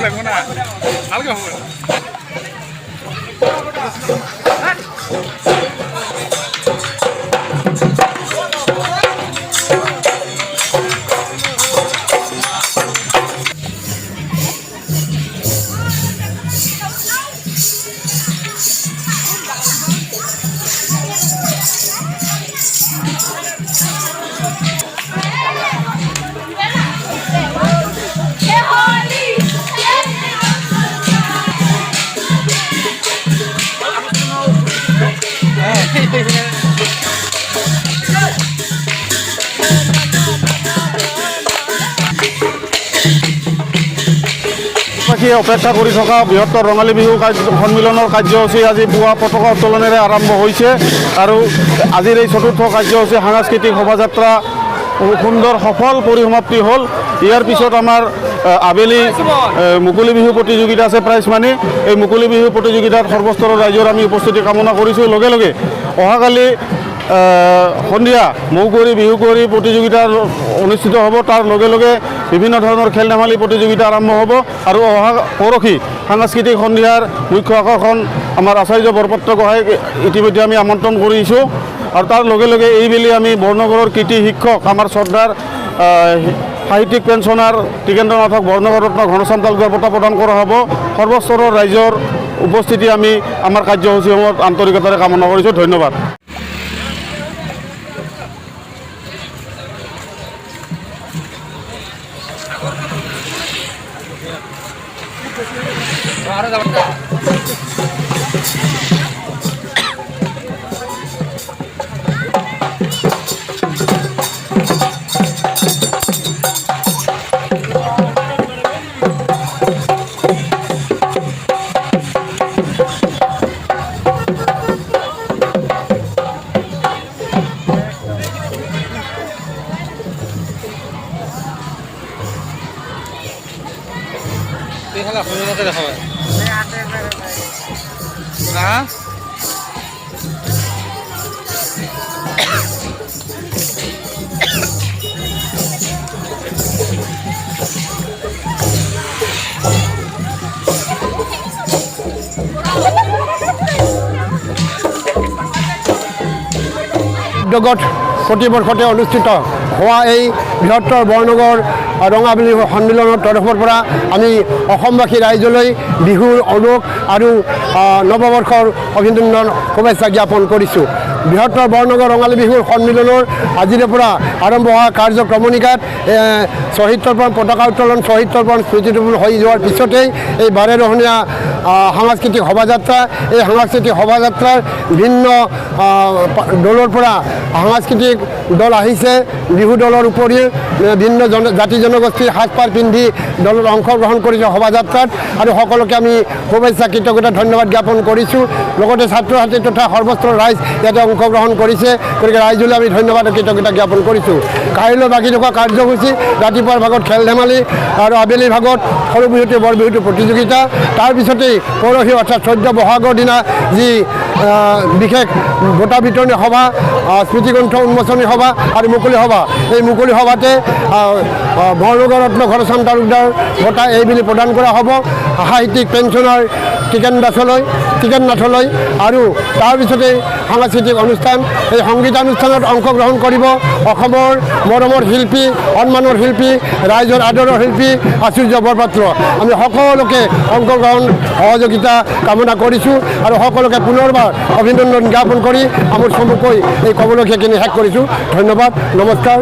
লাগবো না হালকা হবে অপেক্ষা কৰি থকা বৃহত্তৰ ৰঙালী বিহু সন্মিলনৰ কাৰ্যসূচী আজি পুৱা পতাকা উত্তোলনেৰে আৰম্ভ হৈছে আৰু আজিৰ এই চতুৰ্থ কাৰ্যসূচী সাংস্কৃতিক শোভাযাত্ৰা সুন্দৰ সফল পৰিসমাপ্তি হ'ল। ইয়াৰ পিছত আমাৰ আবেলি মুকলি বিহু প্ৰতিযোগিতা আছে প্ৰাইজ মানি। এই মুকলি বিহু প্ৰতিযোগিতাত সৰ্বস্তৰৰ ৰাইজৰ আমি উপস্থিতি কামনা কৰিছোঁ। লগে লগে অহাকালি সন্ধিয়া মৌকুঁৱৰী বিহুকুঁৱৰী প্ৰতিযোগিতা অনুষ্ঠিত হ'ব। তাৰ লগে লগে বিভিন্ন ধৰণৰ খেল ধেমালি প্ৰতিযোগিতা আৰম্ভ হ'ব আৰু অহা পৰহি সাংস্কৃতিক সন্ধিয়াৰ মুখ্য আকৰ্ষণ আমাৰ আচাৰ্য বৰপাত্ৰ গোহাঁইক ইতিমধ্যে আমি আমন্ত্ৰণ কৰিছোঁ। আৰু তাৰ লগে লগে এইবেলি আমি বৰনগৰৰ কৃতি শিক্ষক আমাৰ শ্ৰদ্ধাৰ সাহিত্যিক পেঞ্চনাৰ টিকেন্দ্ৰনাথক বৰনগৰ ৰত্ন ঘনশ্যাম তালুকদাৰ বঁটা প্ৰদান কৰা হ'ব। সৰ্বস্তৰৰ ৰাইজৰ উপস্থিতি আমি আমাৰ কাৰ্যসূচীসমূহত আন্তৰিকতাৰে কামনা কৰিছোঁ। ধন্যবাদ। দেখা হয় না উদ্যোগত প্ৰতি বৰ্ষতে অনুষ্ঠিত হোৱা এই বৃহত্তৰ বৰনগৰ ৰঙালী সন্মিলনৰ তৰফৰ পৰা আমি অসমবাসী ৰাইজলৈ বিহুৰ অনুক আৰু নৱবৰ্ষৰ অভিনন্দন শুভেচ্ছা জ্ঞাপন কৰিছোঁ। বৃহত্তৰ বৰনগৰ ৰঙালী বিহুৰ সন্মিলনৰ আজিৰে পৰা আৰম্ভ হোৱা কাৰ্যক্ৰমণিকাত শ্বহীদ তৰ্পণ পতাকা উত্তোলন শ্বহীদ তৰ্পণ স্মৃতিটোপণ হৈ যোৱাৰ পিছতেই এই বাৰেৰহণীয়া সাংস্কৃতিক শোভাযাত্ৰা। এই সাংস্কৃতিক শোভাযাত্ৰাৰ ভিন্ন দলৰ পৰা সাংস্কৃতিক দল আহিছে। বিহু দলৰ উপৰিও ভিন্ন জাতি জনগোষ্ঠীৰ সাজপাৰ পিন্ধি দলত অংশগ্ৰহণ কৰিছে শোভাযাত্ৰাত আৰু সকলোকে আমি শুভেচ্ছা কৃতজ্ঞতা ধন্যবাদ জ্ঞাপন কৰিছোঁ। লগতে ছাত্ৰ ছাত্ৰী তথা সৰ্বস্তৰৰ ৰাইজ ইয়াতে অংশগ্ৰহণ কৰিছে। গতিকে ৰাইজলৈ আমি ধন্যবাদ আৰু কৃতজ্ঞতা জ্ঞাপন কৰিছোঁ। কাইলৈ বাকী থকা কাৰ্যসূচী ৰাতিপুৱাৰ ভাগত খেল ধেমালি আৰু আবেলিৰ ভাগত সৰু বিহুটি বৰ বিহুটি প্ৰতিযোগিতা। তাৰপিছতেই পৰহি অৰ্থাৎ 14 বহাগৰ দিনা যি বিশেষ বঁটা বিতৰণী সভা, স্মৃতিগ্ৰন্থ উন্মোচনী সভা আৰু মুকলি সভা। এই মুকলি সভাতে বৰনগৰ ৰত্ন ঘনশ্যাম তালুকদাৰ বঁটা এইবুলি প্ৰদান কৰা হ'ব সাহিত্যিক পেঞ্চনাৰ টিকেন্দ্ৰনাথলৈ। আৰু তাৰপিছতে সাংস্কৃতিক অনুষ্ঠান। এই সংগীতানুষ্ঠানত অংশগ্ৰহণ কৰিব অসমৰ মৰমৰ শিল্পী, সন্মানৰ শিল্পী, ৰাইজৰ আদৰৰ শিল্পী আচাৰ্য বৰপাত্ৰ। আমি সকলোকে অংশগ্ৰহণ সহযোগিতা কামনা কৰিছোঁ আৰু সকলোকে পুনৰবাৰ অভিনন্দন জ্ঞাপন কৰি মোৰ চমুকৈ এই ক'বলগীয়াখিনি শেষ কৰিছোঁ। ধন্যবাদ। নমস্কাৰ।